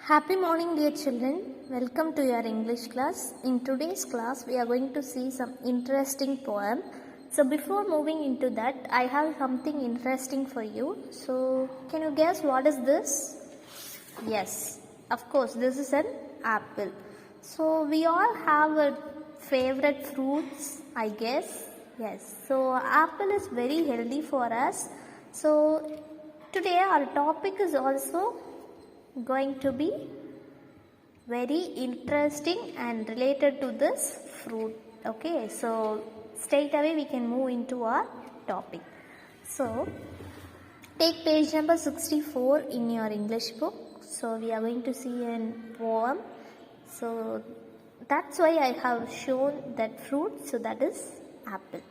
Happy morning, dear children. Welcome to your English class. In today's class, we are going to see some interesting poem. So, before moving into that, I have something interesting for you. So, can you guess what is this? Yes, of course, this is an apple. So, we all have a favorite fruits, I guess. Yes, so apple is very healthy for us. So, today our topic is also going to be very interesting and related to this fruit. Okay, so straight away we can move into our topic. So take page number 64 in your English book. So we are going to see a poem. So that's why I have shown that fruit. So that is apple.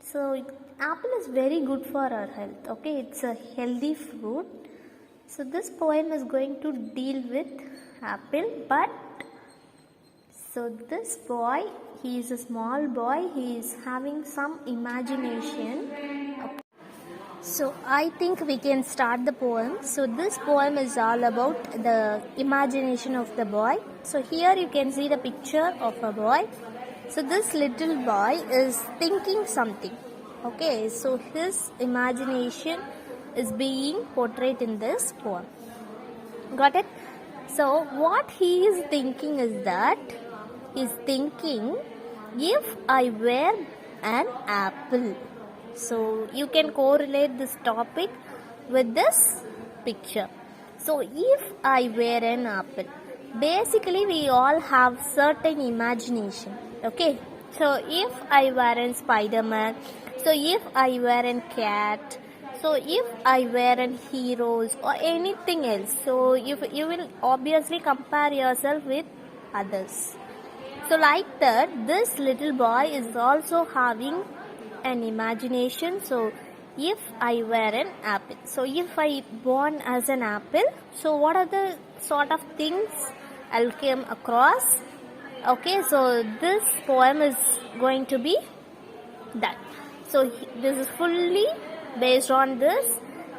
So apple is very good for our health. Okay, it's a healthy fruit. So this poem is going to deal with apple, but so this boy, he is a small boy, he is having some imagination. So I think we can start the poem. So this poem is all about the imagination of the boy. So here you can see the picture of a boy. So this little boy is thinking something. Okay, so his imagination is being portrayed in this poem. Got it? So what he is thinking is that he's thinking, if I were an apple. So you can correlate this topic with this picture. So if I were an apple, basically we all have certain imagination. Okay, so if I were an Spider-Man, so if I were a cat, so if I were an heroes or anything else, so you will obviously compare yourself with others. So like that, this little boy is also having an imagination. So if I were an apple, so if I born as an apple, so what are the sort of things I'll come across? Okay, so this poem is going to be that. So this is fully based on this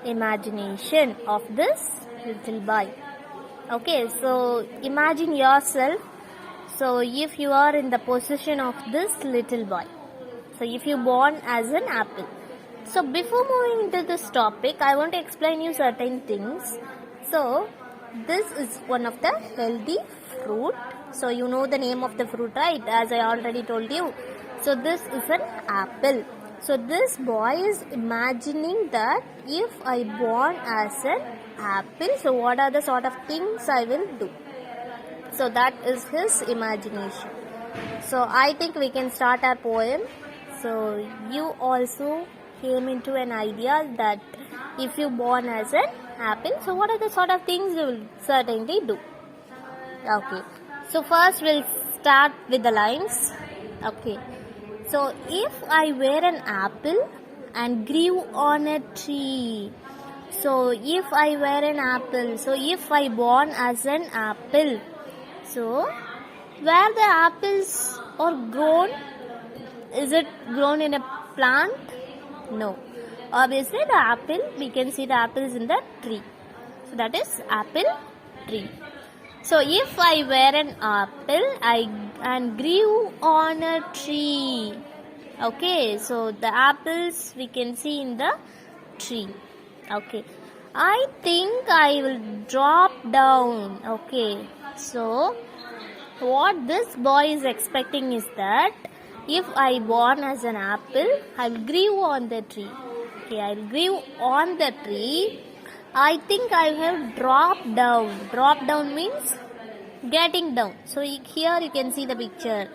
imagination of this little boy. Okay, so imagine yourself. So if you are in the position of this little boy, so if you born as an apple. So before moving into this topic, I want to explain you certain things. So this is one of the healthy fruit. So you know the name of the fruit, right? As I already told you. So this is an apple. So this boy is imagining that if I born as an apple, so what are the sort of things I will do? So that is his imagination. So I think we can start our poem. So you also came into an idea that if you born as an apple, so what are the sort of things you will certainly do? Okay. So first we'll start with the lines. Okay. So if I were an apple and grew on a tree. So if I were an apple, so if I born as an apple, so where the apples are grown, is it grown in a plant? No. Obviously the apple, we can see the apples in the tree. So that is apple tree. So if I were an apple and grew on a tree. Okay, so the apples we can see in the tree. Okay, I think I will drop down. Okay, so what this boy is expecting is that if I born as an apple, I will grew on the tree. Okay, I will grew on the tree. I think I have dropped down. Drop down means getting down. So here you can see the picture.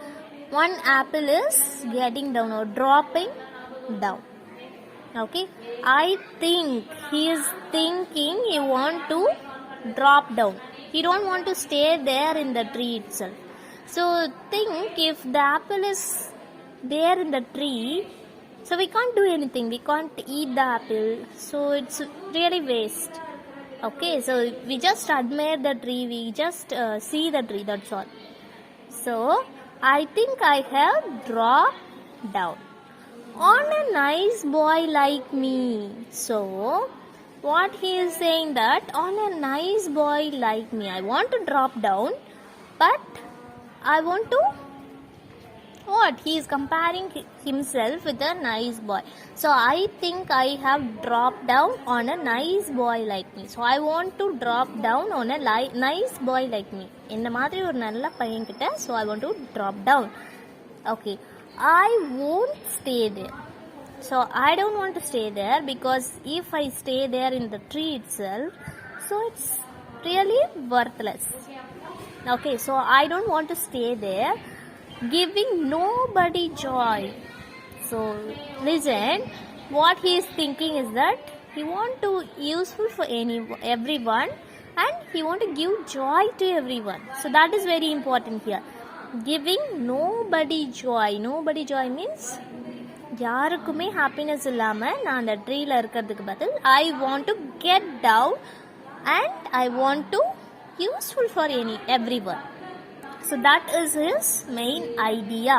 One apple is getting down or dropping down. Okay. I think he is thinking he want to drop down. He don't want to stay there in the tree itself. So think if the apple is there in the tree, so we can't do anything. We can't eat the apple. So it's really waste. Okay, so we just admire the tree. We just see the tree. That's all. So I think I have dropped down on a nice boy like me. So what he is saying that on a nice boy like me, I want to drop down, but I want to what? He is comparing himself with a nice boy. So I think I have dropped down on a nice boy like me. So I want to drop down on a nice boy like me. இந்த மாதிரி ஒரு நல்ல பையன் கிட்ட. So I want to drop down. Okay. I won't stay there. So I don't want to stay there because if I stay there in the tree itself, so it's really worthless. Okay, so I don't want to stay there, giving nobody joy. So listen, what he is thinking is that he want to useful for everyone, and he want to give joy to everyone. So that is very important here. Giving nobody joy. Nobody joy means யாருக்குமே happiness இல்லாமல் நான் அந்த ட்ரீல இருக்கிறதுக்கு பதில் I want to get down and I want to useful for everyone. So that is his main idea.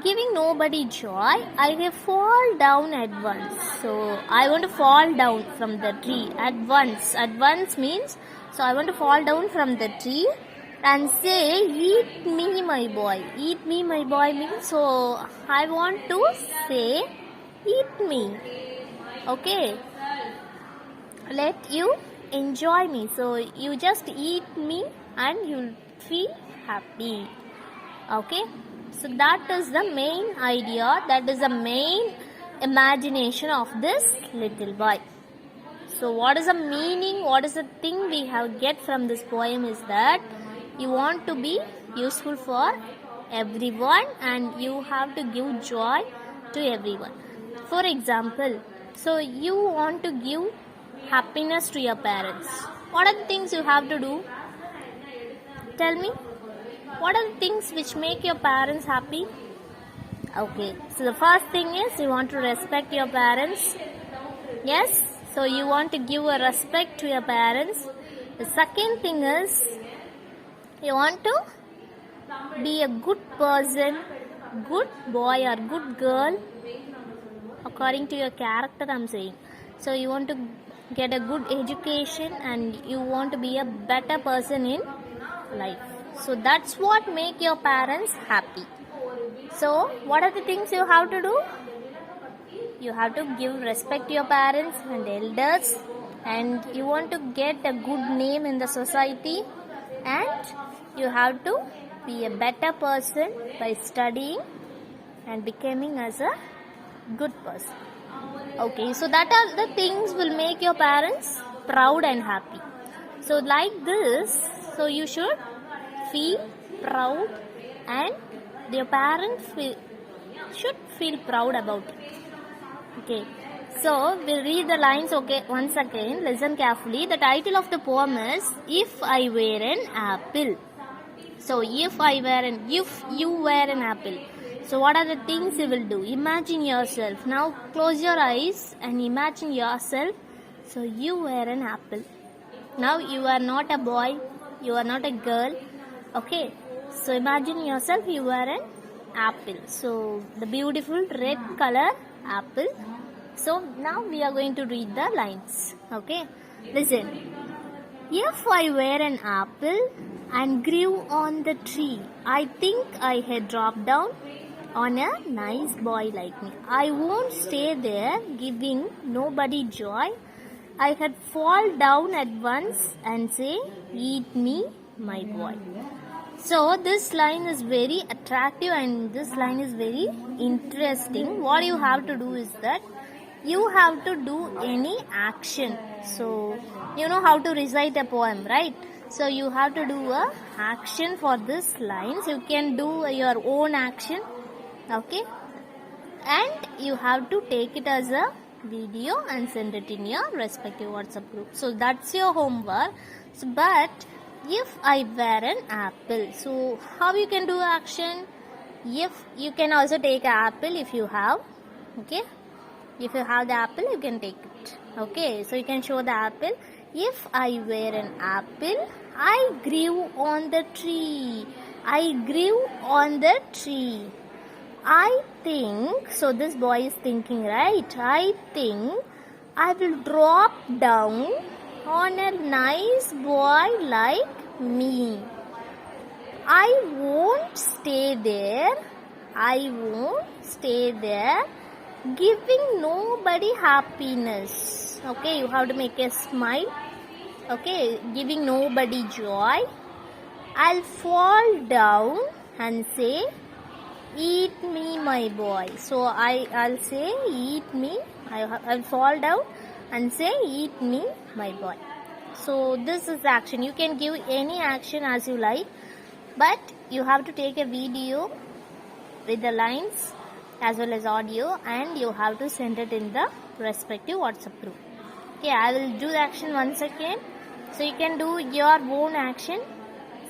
Giving nobody joy, I will fall down at once. So I want to fall down from the tree at once. At once means, so I want to fall down from the tree and say, eat me my boy. Eat me my boy means, so I want to say, eat me. Okay, let you enjoy me. So you just eat me and you'll feel happy. Okay, so that is the main idea, that is the main imagination of this little boy. So what is the meaning, what is the thing we have get from this poem is that you want to be useful for everyone and you have to give joy to everyone. For example, so you want to give happiness to your parents. What are the things you have to do? Tell me. What are the things which make your parents happy? Okay, so the first thing is you want to respect your parents. Yes, so you want to give a respect to your parents. The second thing is you want to be a good person, good boy or good girl according to your character, I'm saying. So you want to get a good education and you want to be a better person in life. So that's what make your parents happy. So what are the things you have to do? You have to give respect to your parents and elders, and you want to get a good name in the society, and you have to be a better person by studying and becoming as a good person. Okay, so that are the things will make your parents proud and happy. So like this, so you should feel proud and your parents should feel proud about it. Okay, so we'll read the lines. Okay, once again, listen carefully. The title of the poem is If I Were an Apple. So if you were an apple, so what are the things you will do? Imagine yourself. Now close your eyes and imagine yourself. So you were an apple. Now you are not a boy, you are not a girl. Okay, so imagine yourself you were an apple. So the beautiful red color apple. So now we are going to read the lines. Okay, listen. If I were an apple and grew on the tree, I think I had dropped down on a nice boy like me. I won't stay there giving nobody joy. I had fall down at once and say, eat me my boy. So this line is very attractive and this line is very interesting. What you have to do is that you have to do any action. So you know how to recite a poem, right? So you have to do a action for this lines. You can do your own action. Okay, and you have to take it as a video and send it in your respective WhatsApp group. So that's your homework. So, but if I were an apple, so how you can do action? If you can also take an apple if you have. Okay, if you have the apple you can take it. Okay, so you can show the apple. If I were an apple, I grew on the tree. I grew on the tree. I think, so this boy is thinking, right? I think I will drop down on a nice boy like me. I won't stay there. I won't stay there, giving nobody happiness. Okay, you have to make a smile. Okay, giving nobody joy. I'll fall down and say, eat me, my boy. So I'll say, eat me. I'll fall down and say, eat me, my boy. So this is action. You can give any action as you like, but you have to take a video with the lines as well as audio, and you have to send it in the respective WhatsApp group. Okay, I will do the action once again, so you can do your own action.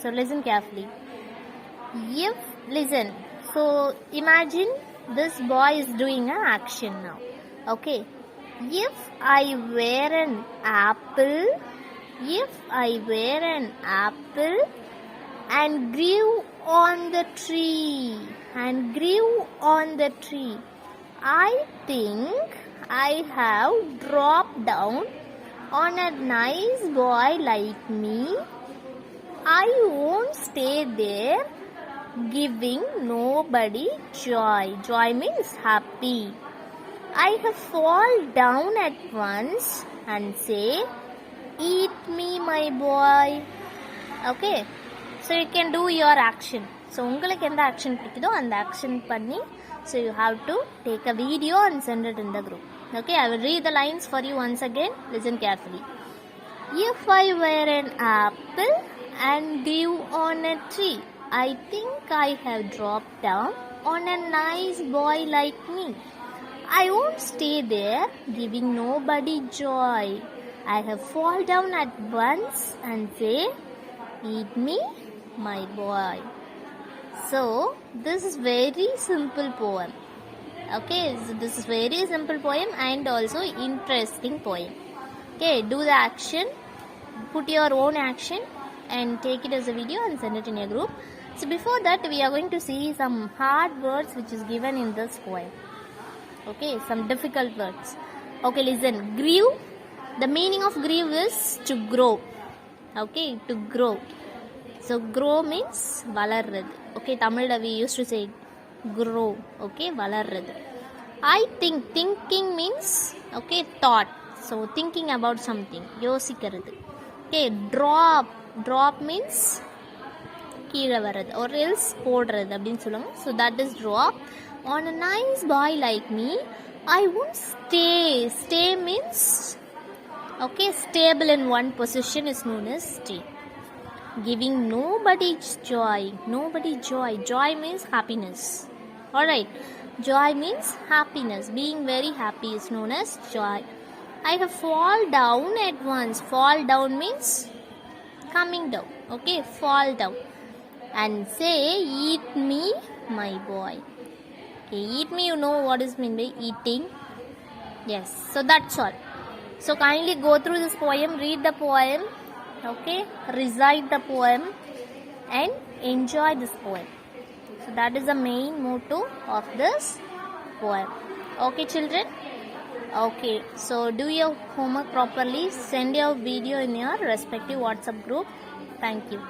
So listen carefully. Listen. So imagine this boy is doing an action now. Okay. If I were an apple, and grew on the tree, I think I have dropped down on a nice boy like me. I won't stay there, giving nobody joy. Joy means happy. I have fall down at once and say, eat me, my boy. Okay. So you can do your action. So உங்களுக்கு எந்த action பிடிக்குதோ அந்த action பண்ணி, so you have to take a video and send it in the group. Okay, I will read the lines for you once again. Listen carefully. If I were an apple and grew on a tree, I think I have dropped down on a nice boy like me. I won't stay there, giving nobody joy. I have fall down at once and say, eat me, my boy. So this is very simple poem. Okay, so this is very simple poem and also interesting poem. Okay, do the action, put your own action and take it as a video and send it in your group. So before that, we are going to see some hard words which is given in this poem. Okay, some difficult words. Okay, listen. Grew. The meaning of grew is to grow. Okay, to grow. So grow means valarradu. Okay, Tamil we used to say grow. Okay, valarradu. I think. Thinking means, okay, thought. So thinking about something. Yosikkarathu. Okay, drop. Drop means கீழே வர்றது, or else போடுறது அப்படின்னு சொல்லுவாங்க. So that is drop. On a nice boy like me, I won't stay. Stay means, okay, stable in one position is known as stay. Giving nobody joy. Nobody joy. Joy means happiness. Alright. Joy means happiness. Being very happy is known as joy. I have fall down at once. Fall down means coming down. Okay, fall down. And say, eat me, my boy. Okay, eat me, you know what is meant by eating. Yes, so that's all. So kindly go through this poem, read the poem, okay, recite the poem and enjoy this poem. So that is the main motto of this poem. Okay, children? Okay, so do your homework properly, send your video in your respective WhatsApp group. Thank you.